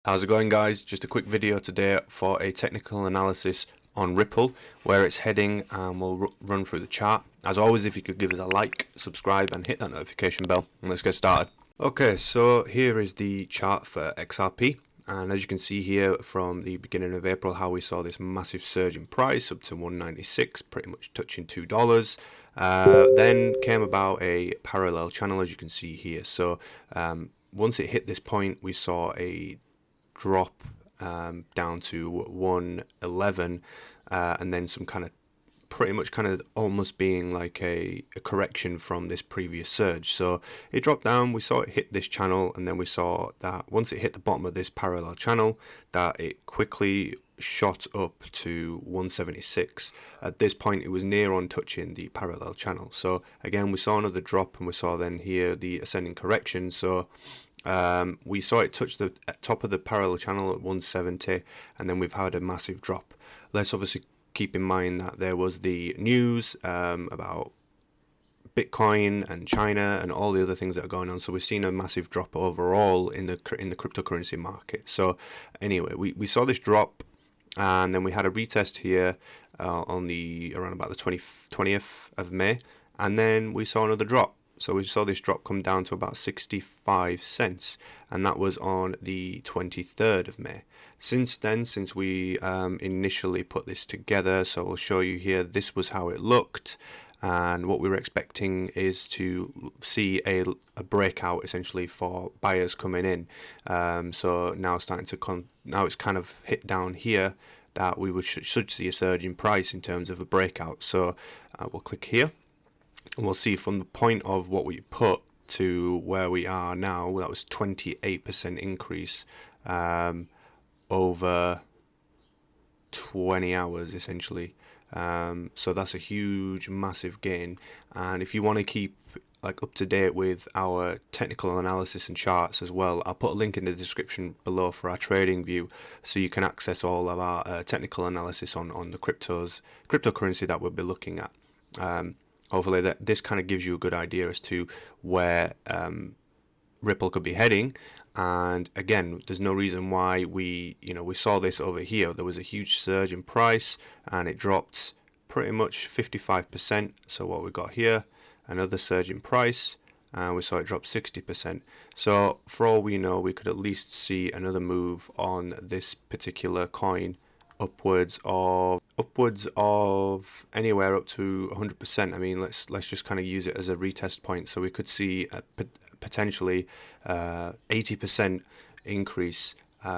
How's it going, guys? Just a quick video today for a technical analysis on Ripple, where it's heading, and we'll run through the chart. As always, if you could give us a like, subscribe and hit that notification bell, and let's get started. Okay, so here is the chart for XRP, and as you can see here from the beginning of April how we saw this massive surge in price up to 196, pretty much touching $2. Then came about a parallel channel, as you can see here. So once it hit this point, we saw a drop down to 111, and then some kind of pretty much almost being like a correction from this previous surge. So it dropped down, we saw it hit this channel, and then we saw that once it hit the bottom of this parallel channel that it quickly shot up to 176. At this point it was near on touching the parallel channel. So again we saw another drop, and we saw then here the ascending correction. So we saw it touch the top of the parallel channel at 170, and then we've had a massive drop. Let's obviously keep in mind that there was the news about Bitcoin and China and all the other things that are going on. So we've seen a massive drop overall in the cryptocurrency market. So anyway, we saw this drop, and then we had a retest here on around about the 20th of May, and then we saw another drop. So we saw this drop come down to about 65 cents, and that was on the 23rd of May. Since then, since we initially put this together, so I'll show you here, this was how it looked, and what we were expecting is to see a breakout essentially for buyers coming in. So now starting to now it's kind of hit down here that we should see a surge in price in terms of a breakout. So we'll click here. And we'll see from the point of what we put to where we are now, that was 28% increase over 20 hours essentially. So that's a huge, massive gain. And if you want to keep like up to date with our technical analysis and charts as well, I'll put a link in the description below for our trading view, so you can access all of our technical analysis on the cryptocurrency that we'll be looking at. Hopefully this kind of gives you a good idea as to where Ripple could be heading. And again, there's no reason why we saw this over here. There was a huge surge in price, and it dropped pretty much 55%. So what we got here, another surge in price, and we saw it drop 60%. So for all we know, we could at least see another move on this particular coin upwards of anywhere up to 100%. I mean, let's just kind of use it as a retest point. So we could see a potentially 80% increase.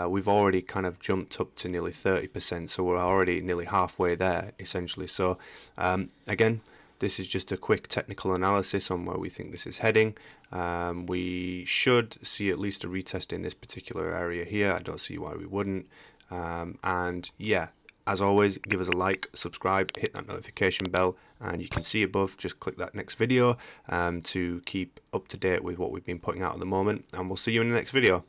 We've already kind of jumped up to nearly 30%, so we're already nearly halfway there essentially. So again, this is just a quick technical analysis on where we think this is heading. We should see at least a retest in this particular area here. I don't see why we wouldn't. And yeah, as always, give us a like, subscribe, hit that notification bell, and you can see above, just click that next video to keep up to date with what we've been putting out at the moment, and we'll see you in the next video.